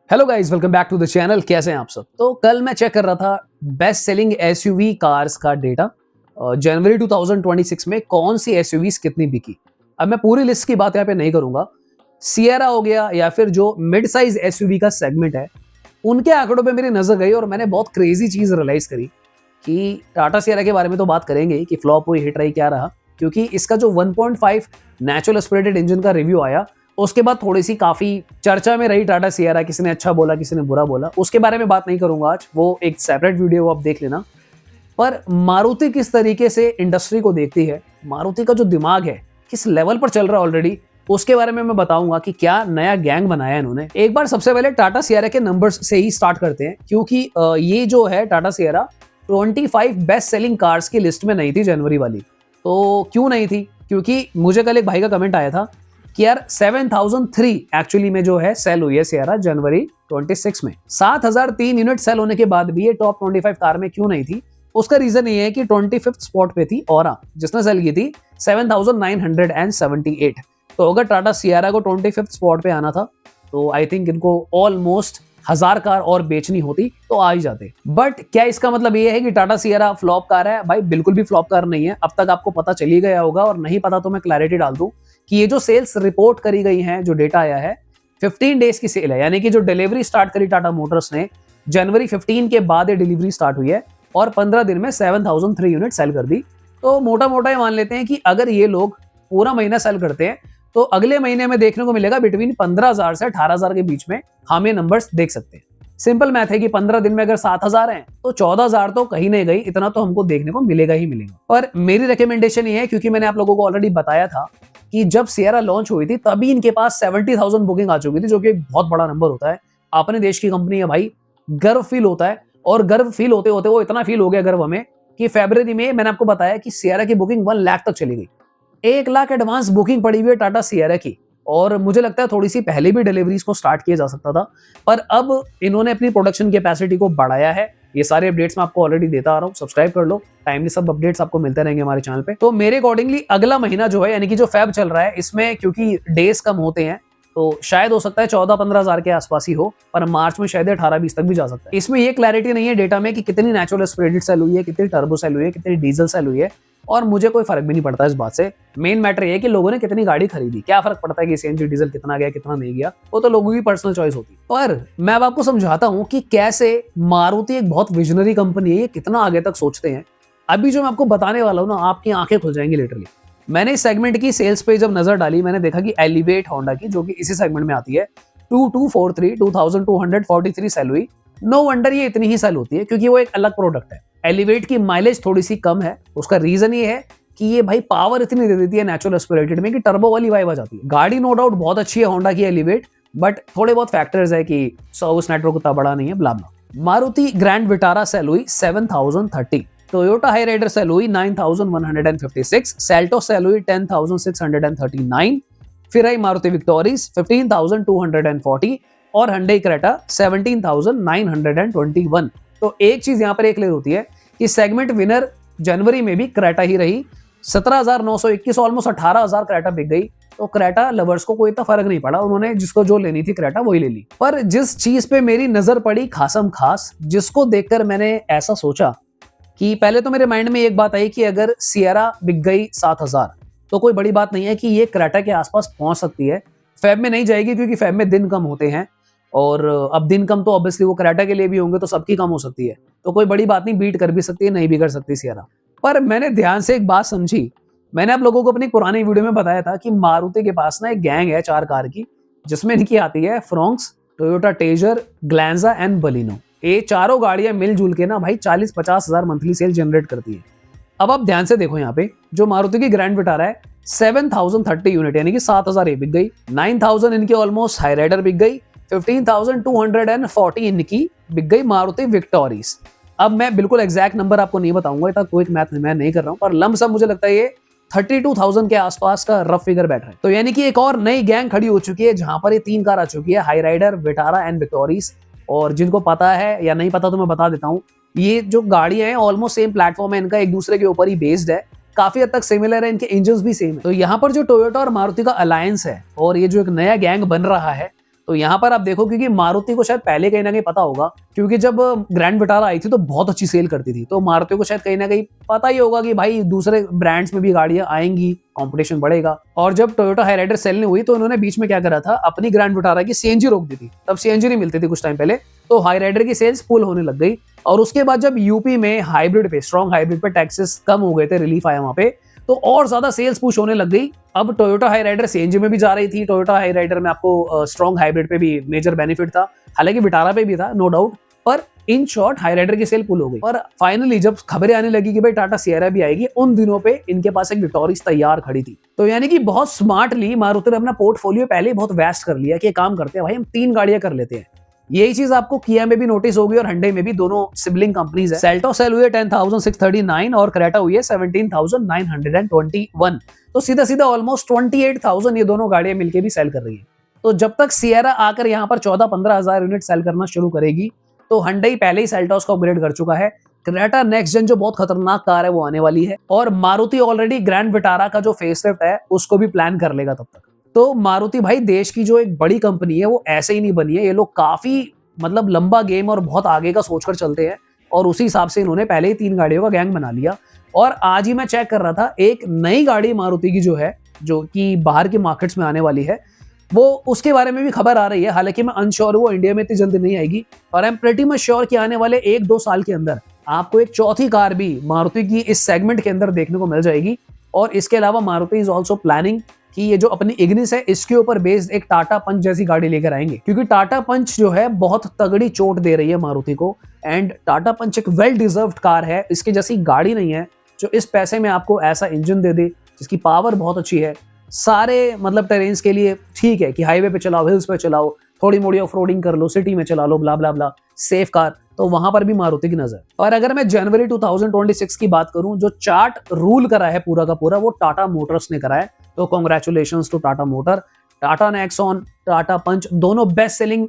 Hello guys, welcome back to the channel. कैसे हैं आप सब? तो कल मैं चेक कर रहा था बेस्ट सेलिंग एसयूवी कार्स का डेटा। जनवरी 2026 में कौन सी एसयूवीज कितनी बिकी। अब मैं पूरी लिस्ट की बात यहाँ पे नहीं करूंगा। सिएरा हो गया या फिर जो मिड साइज एसयूवी का सेगमेंट है, उनके आंकड़ों पे मेरी नजर गई और मैंने बहुत क्रेजी चीज रियलाइज करी कि टाटा सिएरा के बारे में तो बात करेंगे ही कि फ्लॉप हुई, हिट रही, क्या रहा। क्योंकि इसका जो 1.5 नेचुरल एस्पिरेटेड इंजन का रिव्यू आया, उसके बाद थोड़ी सी काफी चर्चा में रही टाटा सिएरा। किसी ने अच्छा बोला, किसी ने बुरा बोला। उसके बारे में बात नहीं करूंगा आज, वो एक सेपरेट वीडियो आप देख लेना। पर मारुति किस तरीके से इंडस्ट्री को देखती है, मारुति का जो दिमाग है किस लेवल पर चल रहा है ऑलरेडी, उसके बारे में मैं बताऊंगा कि क्या नया गैंग बनाया इन्होंने। एक बार सबसे पहले टाटा सिएरा के नंबर्स से ही स्टार्ट करते हैं, क्योंकि ये जो है Tata Sierra 25 best selling cars की लिस्ट में नहीं थी जनवरी वाली। तो क्यों नहीं थी? क्योंकि मुझे कल एक भाई का कमेंट आया था कि यार 7003 एक्चुअली में जो है सेल हुई है सिएरा जनवरी 26 में। 7003 यूनिट सेल होने के बाद भी ये टॉप 25 कार में क्यों नहीं थी? उसका रीजन ये है कि 25th स्पॉट पे थी औरा, जिसने सेल की थी 7978। तो अगर टाटा सिएरा को 25th स्पॉट पे आना था तो आई थिंक इनको ऑलमोस्ट 1000 कार और बेचनी होती तो आ ही जाते। बट क्या इसका मतलब ये है कि टाटा सिएरा फ्लॉप कार है? भाई बिल्कुल भी फ्लॉप कार नहीं है। अब तक आपको पता चल ही गया होगा, और नहीं पता तो मैं क्लैरिटी डाल दूं कि ये जो सेल्स रिपोर्ट करी गई हैं, जो डेटा आया है, 15 डेज की सेल है। यानी कि जो डिलीवरी स्टार्ट करी टाटा मोटर्स ने जनवरी 15 के बाद ये डिलीवरी स्टार्ट हुई है और 15 दिन में 7003 यूनिट सेल कर दी। तो मोटा मोटा ये मान लेते हैं कि अगर ये लोग पूरा महीना सेल करते हैं तो अगले महीने में देखने को मिलेगा बिटवीन 15,000 से 18,000 के बीच में हम ये नंबर्स देख सकते हैं। सिंपल मैथ है कि 15 दिन में अगर 7,000 है तो 14,000 तो कहीं नहीं गई, इतना तो हमको देखने को मिलेगा ही मिलेगा। पर मेरी रिकमेंडेशन ये है, क्योंकि मैंने आप लोगों को ऑलरेडी बताया था कि जब सिएरा लॉन्च हुई थी तभी इनके पास 70,000 बुकिंग आ चुकी थी, जो कि एक बहुत बड़ा नंबर होता है। अपने देश की कंपनी है भाई, गर्व फील होता है। और गर्व फील होते होते वो इतना फील हो गया गर्व हमें कि फरवरी में मैंने आपको बताया कि सिएरा की बुकिंग 1 लाख तक चली गई। 1 लाख एडवांस बुकिंग पड़ी हुई है टाटा सिएरा की। और मुझे लगता है थोड़ी सी पहले भी डिलीवरीज को स्टार्ट किया जा सकता था, पर अब इन्होंने अपनी प्रोडक्शन कैपेसिटी को बढ़ाया है। ये सारे अपडेट्स मैं आपको ऑलरेडी देता आ रहा हूँ, सब्सक्राइब कर लो, टाइमली सब अपडेट्स आपको मिलते रहेंगे हमारे चैनल पे। तो मेरे अकॉर्डिंगली अगला महीना जो है, यानी कि जो फेब चल रहा है, इसमें क्योंकि डेज कम होते हैं तो शायद हो सकता है 14-15 हजार के आसपास ही हो, पर मार्च में शायद 18-20 तक भी जा सकता है। इसमें ये क्लैरिटी नहीं है डेटा में कि कितनी नेचुरल एस्पिरेटेड सेल हुई है, कितनी टर्बो सेल हुई है, कितनी डीजल सेल हुई है, और मुझे कोई फर्क भी नहीं पड़ता इस बात से। मेन मैटर ये है कि लोगों ने कितनी गाड़ी खरीदी। क्या फर्क पड़ता है कि सीएनजी डीजल कितना गया कितना नहीं गया, वो तो लोगों की पर्सनल चॉइस होती है। पर मैं अब आपको समझाता हूं कि कैसे मारुति एक बहुत विजनरी कंपनी है, ये कितना आगे तक सोचते हैं। अभी जो मैं आपको बताने वाला हूं ना, आपकी आंखें खुल जाएंगी लिटरली। मैंने इस सेगमेंट की सेल्स पे जब नजर डाली, मैंने देखा कि एलिवेट होंडा की, जो कि इसी सेगमेंट में आती है, 2243 सेल हुई। नो वंडर ये इतनी ही सेल होती है, क्योंकि वो एक अलग प्रोडक्ट है। एलिवेट की माइलेज थोड़ी सी कम है। उसका रीजन ये है कि ये भाई पावर इतनी दे देती है नेचुरल एस्पिरेटेड में कि टर्बो वाली वाइब आ जाती है। गाड़ी नो डाउट बहुत अच्छी है होंडा की एलिवेट, बट थोड़े बहुत फैक्टर्स है कि सर्विस नेटवर्क उतना बड़ा नहीं है, ब्ला ब्ला। मारुति ग्रैंड विटारा सेल हुई 7030, टोयोटा हाई राइडर सेल हुई 9156, सेल्टो सेल हुई 10639, फिर आई मारुति विक्टोरीज 15240 और hyundai क्रेटा 17921। तो एक चीज यहां पर एक क्लियर होती है कि सेगमेंट विनर जनवरी में भी क्रेटा ही रही। 17,921, ऑलमोस्ट 18,000 क्रेटा बिक गई। तो क्रेटा लवर्स को कोई इतना फर्क नहीं पड़ा, उन्होंने जिसको जो लेनी थी क्रेटा वही ले ली। पर जिस चीज पे मेरी नजर पड़ी खासम खास, जिसको देखकर मैंने ऐसा सोचा कि पहले तो मेरे माइंड में एक बात आई कि अगर सिएरा बिक गई 7,000 तो कोई बड़ी बात नहीं है कि ये क्रेटा के आसपास पहुंच सकती है। फेब में नहीं जाएगी, क्योंकि फेब में दिन कम होते हैं, और अब दिन कम तो ऑब्वियसली वो क्रेटा के लिए भी होंगे, तो सबकी कम हो सकती है। तो कोई बड़ी बात नहीं, बीट कर भी सकती है, नहीं भी कर सकती सिएरा। पर मैंने ध्यान से एक बात समझी। मैंने आप लोगों को अपनी पुरानी वीडियो में बताया था कि मारुति के पास ना एक गैंग है 4 कार की, जिसमें इनकी आती है Fronx, Toyota taser, Glanza and Baleno. ये चारों गाड़ियां मिलजुल के ना भाई 40-50 हजार मंथली सेल जनरेट करती है। अब आप ध्यान से देखो, यहाँ पे जो मारुति की ग्रैंड विटारा है 7030 यूनिट, यानी कि 7,000 ये बिक गई। 9,000 इनकी ऑलमोस्ट हाई राइडर बिक गई। 15,240 इनकी बिक गई मारुति विक्टोरीज। अब मैं बिल्कुल एग्जैक्ट नंबर आपको नहीं बताऊंगा, इतना कोई मैथ मैं नहीं कर रहा हूं, पर लमसम मुझे लगता है ये 32,000 के आसपास का रफ फिगर बैठ रहा है। तो यानी कि एक और नई गैंग खड़ी हो चुकी है, जहां पर ये 3 कार आ चुकी है, हाई राइडर, विटारा एंड विक्टोरीज। और जिनको पता है या नहीं पता तो मैं बता देता हूँ, ये जो गाड़ियां हैं ऑलमोस्ट सेम प्लेटफॉर्म है इनका, एक दूसरे के ऊपर ही बेस्ड है, काफी हद तक सिमिलर है, इनके इंजन्स भी सेम है। तो यहाँ पर जो टोयोटा और मारुति का अलायंस है और ये जो एक नया गैंग बन रहा है, तो यहाँ पर आप देखो, क्योंकि मारुति को शायद पहले कहीं ना कहीं पता होगा, क्योंकि जब ग्रैंड विटारा आई थी तो बहुत अच्छी सेल करती थी, तो मारुति को शायद कहीं ना कहीं पता ही होगा कि भाई दूसरे ब्रांड्स में भी गाड़ियां आएंगी, कंपटीशन बढ़ेगा। और जब टोयोटा हाईराइडर सेल नहीं हुई तो उन्होंने बीच में क्या करा था, अपनी ग्रैंड विटारा की सीएनजी रोक दी थी। तब सीएनजी नहीं मिलती थी कुछ टाइम पहले, तो हाईराइडर की सेल्स फुल होने लग गई। और उसके बाद जब यूपी में हाइब्रिड पे, स्ट्रॉन्ग हाइब्रिड पे टैक्सेस कम हो गए थे, रिलीफ आया वहां पे, तो और ज्यादा सेल्स पुश होने लग गई। अब टोयोटा हाईराइडर सीएनजी में भी जा रही थी, टोयोटा हाईराइडर में आपको स्ट्रॉन्ग हाइब्रिड पे भी मेजर बेनिफिट था, हालांकि विटारा पे भी था नो डाउट, पर इन शॉर्ट हाईराइडर की सेल पुल हो गई। और फाइनली जब खबरें आने लगी कि भाई टाटा सिएरा भी आएगी, उन दिनों पे इनके पास एक विक्टोरिस तैयार खड़ी थी। तो यानी कि बहुत स्मार्टली मारुति ने अपना पोर्टफोलियो पहले ही बहुत वेस्ट कर लिया कि काम करते हैं भाई, हम 3 गाड़ियां कर लेते हैं। यही चीज आपको किया में भी नोटिस होगी और hyundai में भी, दोनों सिबलिंग कंपनीज है। सेल्टोस सेल हुई है 10,639 और क्रेटा हुई है 17,921। तो सीधा सीधा ऑलमोस्ट 28,000 ये दोनों गाड़ियां मिलके भी सेल कर रही है। तो जब तक सिएरा आकर यहाँ पर 14-15 हजार यूनिट सेल करना शुरू करेगी, तो hyundai पहले ही सेल्टोस को अपग्रेड कर चुका है। क्रेटा नेक्स्ट जेन जो बहुत खतरनाक कार है वो आने वाली है, और मारुति ऑलरेडी ग्रैंड विटारा का जो फेसलिफ्ट है उसको भी प्लान कर लेगा तब तक। तो मारुति भाई देश की जो एक बड़ी कंपनी है वो ऐसे ही नहीं बनी है, ये लोग काफी मतलब लंबा गेम और बहुत आगे का सोचकर चलते हैं, और उसी हिसाब से इन्होंने पहले ही 3 गाड़ियों का गैंग बना लिया। और आज ही मैं चेक कर रहा था, एक नई गाड़ी मारुति की जो है, जो कि बाहर के मार्केट्स में आने वाली है, वो उसके बारे में भी खबर आ रही है। हालांकि मैं अनश्योर, वो इंडिया में इतनी जल्दी नहीं आएगी, और I am pretty much sure कि आने वाले 1-2 साल के अंदर आपको एक चौथी कार भी मारुति की इस सेगमेंट के अंदर देखने को मिल जाएगी। और इसके अलावा मारुति इज ऑल्सो प्लानिंग कि ये जो अपनी इग्निस है इसके ऊपर बेस्ड एक टाटा पंच जैसी गाड़ी लेकर आएंगे, क्योंकि टाटा पंच जो है बहुत तगड़ी चोट दे रही है मारुति को। एंड टाटा पंच एक वेल डिजर्व्ड कार है, इसकी जैसी गाड़ी नहीं है जो इस पैसे में आपको ऐसा इंजन दे दे, जिसकी पावर बहुत अच्छी है, सारे मतलब टेरेन्स के लिए ठीक है कि हाईवे पे चलाओ, हिल्स पे चलाओ, थोड़ी मोड़ी ऑफ रोडिंग कर लो, सिटी में चला लो, ब्ला ब्ला ब्ला, सेफ कार, तो वहां पर भी मारुति की नजर। और अगर मैं जनवरी 2026 की बात करूं, जो चार्ट रूल करा है पूरा का पूरा वो टाटा मोटर्स ने करा है, तो congratulations to Tata motor. Tata Nexon, Tata Punch दोनों बेस्ट सेलिंग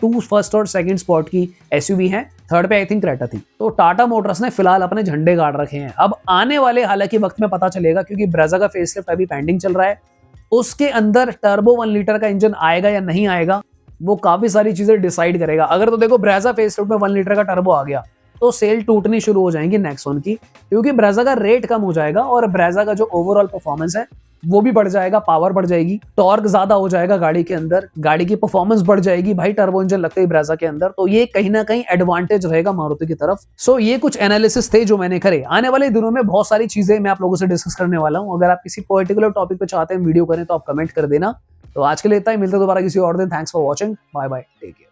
2 फर्स्ट और सेकंड स्पॉट की एसयूवी हैं, थर्ड पे आई थिंक क्रेटा थी। तो टाटा मोटर्स ने फिलहाल अपने झंडे गाड़ रखे हैं। अब आने वाले हालांकि वक्त में पता चलेगा, क्योंकि ब्रेजा का फेसलिफ्ट अभी पेंडिंग चल रहा है, उसके अंदर टर्बो 1 लीटर का इंजन आएगा या नहीं आएगा, वो काफी सारी चीजें डिसाइड करेगा। अगर तो देखो ब्रेजा फेसलिफ्ट में 1 लीटर का टर्बो आ गया तो सेल टूटनी शुरू हो जाएंगी नेक्सॉन की, क्योंकि ब्रेजा का रेट कम हो जाएगा और ब्रेजा का जो ओवरऑल परफॉर्मेंस है वो भी बढ़ जाएगा, पावर बढ़ जाएगी, टॉर्क ज्यादा हो जाएगा गाड़ी के अंदर, गाड़ी की परफॉर्मेंस बढ़ जाएगी भाई, टर्बो इंजन लगते ही ब्रेजा के अंदर, तो ये कहीं ना कहीं एडवांटेज रहेगा मारुति की तरफ। सो ये कुछ एनालिसिस थे जो मैंने करे। आने वाले दिनों में बहुत सारी चीजें मैं आप लोगों से डिस्कस करने वाला हूं। अगर आप किसी पर्टिकुलर टॉपिक पे चाहते हैं वीडियो करें तो आप कमेंट कर देना। तो आज के लिए इतना ही, मिलते दोबारा किसी और दिन। Thanks for watching, bye bye, take care.